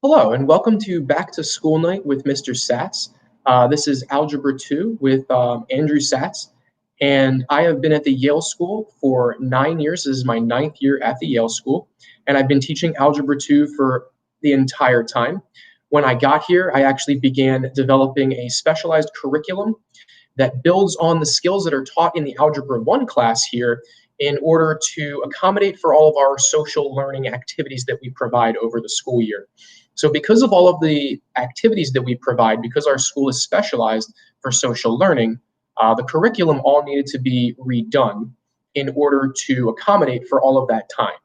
Hello, and welcome to Back to School Night with Mr. Satz. This is Algebra 2 with Andrew Satz, and I have been at the Yale School for 9 years. This is my ninth year at the Yale School, and I've been teaching Algebra 2 for the entire time. When I got here, I actually began developing a specialized curriculum that builds on the skills that are taught in the Algebra 1 class here in order to accommodate for all of our social learning activities that we provide over the school year. So because of all of the activities that we provide, because our school is specialized for social learning, the curriculum all needed to be redone in order to accommodate for all of that time.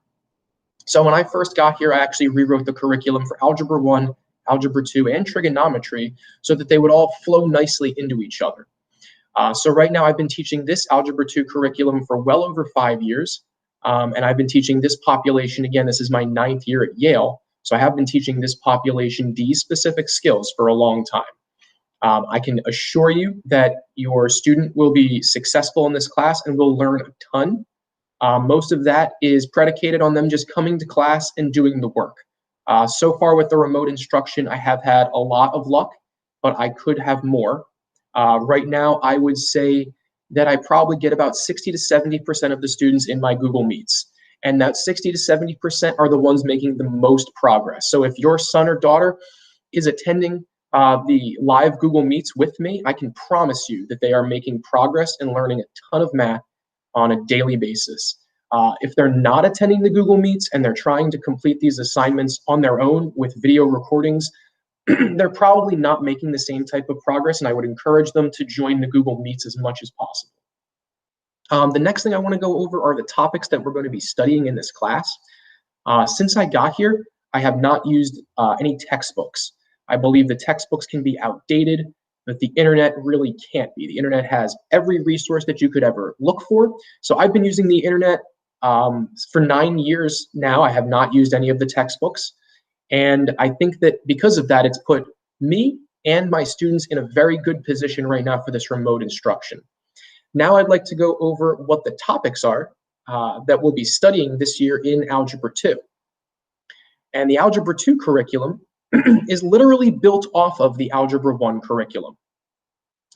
So when I first got here, I actually rewrote the curriculum for Algebra 1, Algebra 2, and trigonometry so that they would all flow nicely into each other. So right now I've been teaching this Algebra 2 curriculum for well over 5 years, and I've been teaching this population, again, this is my ninth year at Yale, so I have been teaching this population these specific skills for a long time. I can assure you that your student will be successful in this class and will learn a ton. Most of that is predicated on them just coming to class and doing the work. So far with the remote instruction, I have had a lot of luck, but I could have more. Right now, I would say that I probably get about 60 to 70% of the students in my Google Meets. And that 60 to 70% are the ones making the most progress. So if your son or daughter is attending the live Google Meets with me, I can promise you that they are making progress and learning a ton of math on a daily basis. If they're not attending the Google Meets and they're trying to complete these assignments on their own with video recordings, they're probably not making the same type of progress, and I would encourage them to join the Google Meets as much as possible. The next thing I want to go over are the topics that we're going to be studying in this class. Since I got here, I have not used any textbooks. I believe the textbooks can be outdated, but the internet really can't be. The internet has every resource that you could ever look for. So I've been using the internet for 9 years now. I have not used any of the textbooks. And I think that because of that, it's put me and my students in a very good position right now for this remote instruction. Now I'd like to go over what the topics are that we'll be studying this year in Algebra 2. And the Algebra 2 curriculum is literally built off of the Algebra 1 curriculum.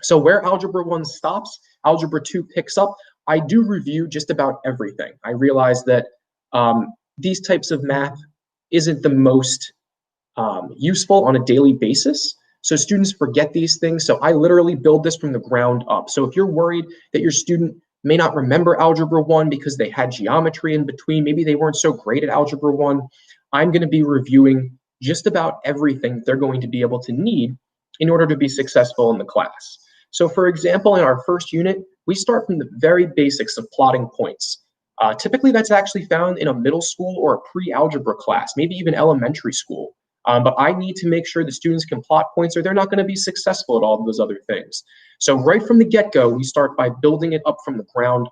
So where Algebra 1 stops, Algebra 2 picks up. I do review just about everything. I realize that these types of math isn't the most useful on a daily basis. So students forget these things. So I literally build this from the ground up. So if you're worried that your student may not remember Algebra 1 because they had geometry in between, maybe they weren't so great at Algebra 1, I'm going to be reviewing just about everything they're going to be able to need in order to be successful in the class. So for example, in our first unit, we start from the very basics of plotting points. Typically, that's actually found in a middle school or a pre-algebra class, maybe even elementary school. But I need to make sure the students can plot points or they're not going to be successful at all of those other things. So right from the get-go, we start by building it up from the ground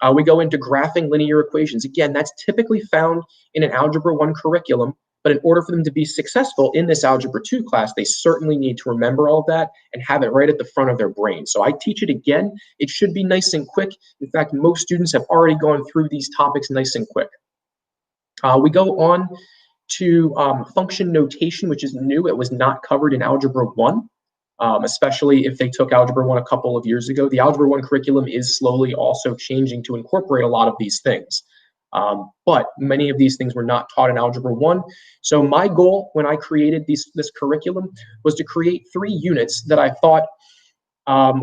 up. We go into graphing linear equations. Again, that's typically found in an Algebra 1 curriculum, but in order for them to be successful in this Algebra 2 class, they certainly need to remember all of that and have it right at the front of their brain. So I teach it again. It should be nice and quick. In fact, most students have already gone through these topics nice and quick. We go on to function notation, which is new. It was not covered in Algebra 1, especially if they took Algebra 1 a couple of years ago. The Algebra 1 curriculum is slowly also changing to incorporate a lot of these things. But many of these things were not taught in Algebra 1. So my goal when I created this curriculum was to create 3 units that I thought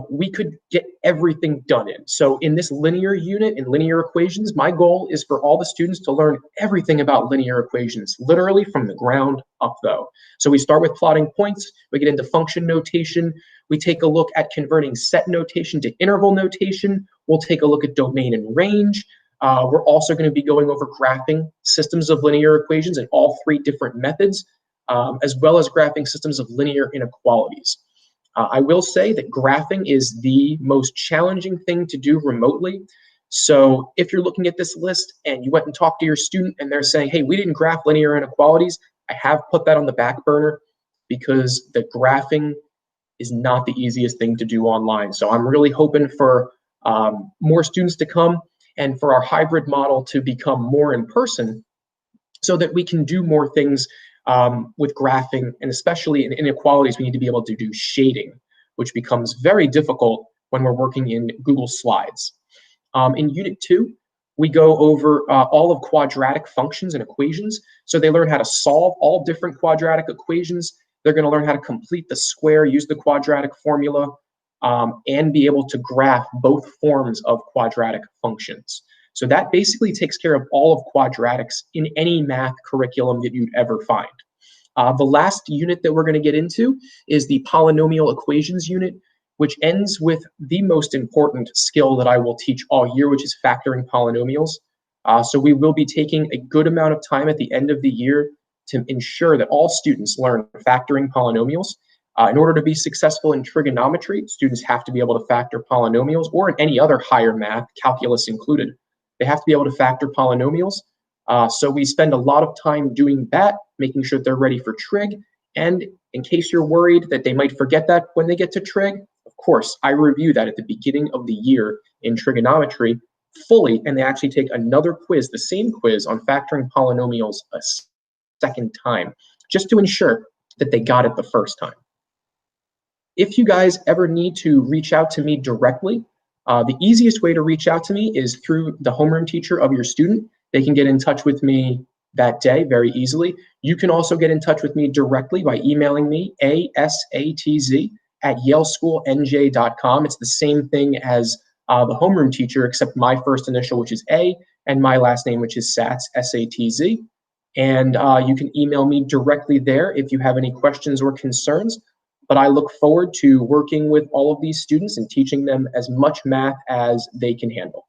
we could get everything done in. So in this linear unit, in linear equations, my goal is for all the students to learn everything about linear equations, literally from the ground up though. So we start with plotting points, we get into function notation, we take a look at converting set notation to interval notation, we'll take a look at domain and range. We're also going to be going over graphing systems of linear equations in all 3 different methods, as well as graphing systems of linear inequalities. I will say that graphing is the most challenging thing to do remotely. So if you're looking at this list and you went and talked to your student and they're saying, hey, we didn't graph linear inequalities, I have put that on the back burner because the graphing is not the easiest thing to do online. So I'm really hoping for more students to come and for our hybrid model to become more in person so that we can do more things with graphing, and especially in inequalities, we need to be able to do shading, which becomes very difficult when we're working in Google Slides. In Unit 2, we go over all of quadratic functions and equations. So they learn how to solve all different quadratic equations. They're going to learn how to complete the square, use the quadratic formula, and be able to graph both forms of quadratic functions. So that basically takes care of all of quadratics in any math curriculum that you'd ever find. The last unit that we're going to get into is the polynomial equations unit, which ends with the most important skill that I will teach all year, which is factoring polynomials. So we will be taking a good amount of time at the end of the year to ensure that all students learn factoring polynomials. In order to be successful in trigonometry, students have to be able to factor polynomials, or in any other higher math, calculus included. They have to be able to factor polynomials. So we spend a lot of time doing that, making sure they're ready for trig. And in case you're worried that they might forget that when they get to trig, of course, I review that at the beginning of the year in trigonometry fully, and they actually take another quiz, the same quiz on factoring polynomials a second time, just to ensure that they got it the first time. If you guys ever need to reach out to me directly, the easiest way to reach out to me is through the homeroom teacher of your student. They can get in touch with me that day very easily. You can also get in touch with me directly by emailing me, asatz@yaleschoolnj.com. It's the same thing as the homeroom teacher, except my first initial, which is A, and my last name, which is Satz, S-A-T-Z. And you can email me directly there if you have any questions or concerns. But I look forward to working with all of these students and teaching them as much math as they can handle.